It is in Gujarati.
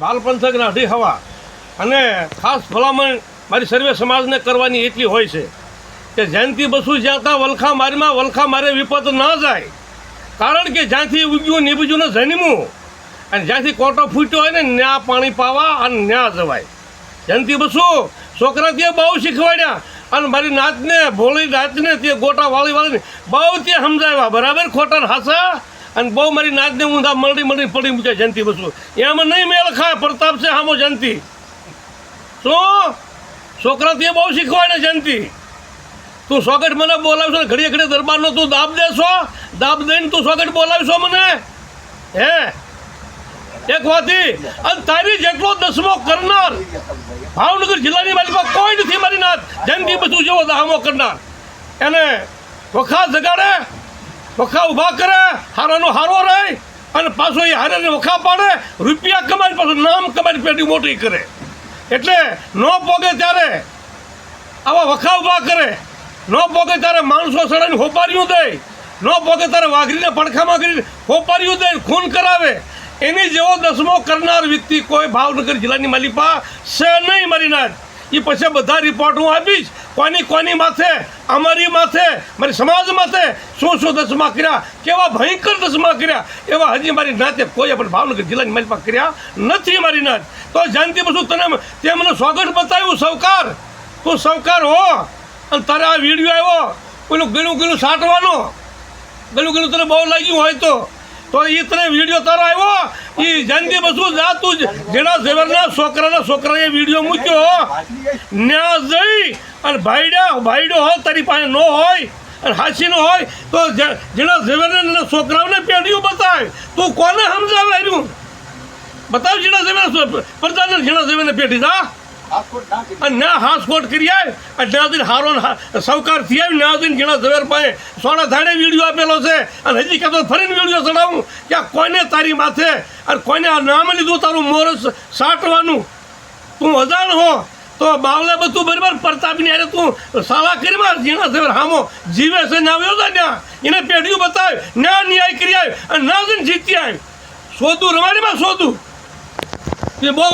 ભાલ પંથકના અઢી હવા અને ખાસ ભલામણ મારી સર્વે સમાજને કરવાની એટલી હોય છે કે જયંતિ બસુ જ્યાં ત્યાં વલખા મારે વિપત ના જાય. કારણ કે જ્યાંથી ઉગ્યું નીબજ્યું ને જન્મ્યું અને જ્યાંથી કોટો ફૂટ્યો હોય ને ન્યા પાણી પાવા અને ન્યા જવાય. જયંતિ બસુ છોકરાથી બહુ શીખવાડ્યા અને મારી નાતને ભોળી નાતને તે ગોટા વાળીને બહુ તે સમજાવ્યા બરાબર ખોટા હાસા અને બહુ મારી નાતને ઊંધા મળી પડી મૂક્યા. જયંતિ બસુ એમાં નહીં મેળ ખાય પ્રતાપ છે હામો જયંતિ શું છોકરાથી બહુ શીખવાડે. જયંતિ તું સોગટ મને બોલાવશો ઘડીએ ઘડીએ દરબારનો તું દાબ દેશો દાબ દઈને તું સોગટ બોલાવશો મને હે એક વાતી અને તારી જેટલો દસમો કરનાર ભાવનગર જિલ્લાની બાજુમાં કોઈ નથી મારી નાથ જયંતિ બસુ જેવો દહામો કરનાર. એને વખા જગાડે વખા ઊભા કરે હારાનો હારો રહે અને પાછો એ હારાને વખા પાડે રૂપિયા કમાઈ પાછું નામ કમાઈ પેટી મોટી કરે. એટલે ન પોગે ત્યારે આવા વખા ઊભા કરે ન પોગે ત્યારે માણસો સડાઈને હોપારીઓ દે ન પોગે ત્યારે વાઘરીને પડખામાં કરીને હોપારીઓ દે ખૂન કરાવે. એની જેવો દસમો કરનાર વ્યક્તિ કોઈ ભાવનગર જિલ્લાની માલિપા છે નહીં મારી નાથ. એ પછી બધા રિપોર્ટ હું આપીશ કોની માથે અમારી માથે મારી સમાજ માથે શું દસમા કર્યા કેવા ભયંકર દસમા કર્યા એવા હજી મારી નાતે કોઈ પણ ભાવનગર જિલ્લાની માલિપા કર્યા નથી મારી નાથ. તો જયંતિ બસુ તને તે મને સ્વાગત બતાવ્યું સવકાર તું સવકાર હો અને તારે આ વિડીયો આવ્યો પેલું ગણું સાટવાનો ગણું તને બહુ લાગ્યું હોય તો એ તને વિડીયો તારો આવ્યો એ જયંતિ બસુ જા તું જેના ઝવેરના છોકરાએ વિડીયો મૂક્યો ન્યા જઈ અને ભાઈડો હોય તારી પાસે ન હોય અને હાસીનો હોય તો જેના ઝવેરના છોકરાઓને પેઢીઓ બતાવ તું કોને સમજાવે આવ્યું બતાવ જેના ઝવેર પ્રજાને જેના ઝવેરને પેઢી જા અને ના હાસકોટ કરી આવે અને ત્યાં સુધી હારો સવકાર થઈ આવી ત્યાં સુધી જેના ઝવેર પાસે સોના ધાડે વિડીયો આપેલો છે અને હજી કહેતો ફરીને વિડીયો ચડાવું કે કોઈને તારી માથે અને કોઈને આ નામ લીધું તારું મોરસ સાટવાનું તું અજાણ હો તો બાવલે બધું બરાબર પ્રતાપની અરે તું સાલા કરીમાં જેના ઝવેર હામો જીવે છે ના આવ્યો હતા ત્યાં એને પેઢીઓ બતાવે ના ન્યાય કરી આવે અને ના જઈને જીતી આવે શોધું રવાડીમાં શોધું એ બહુ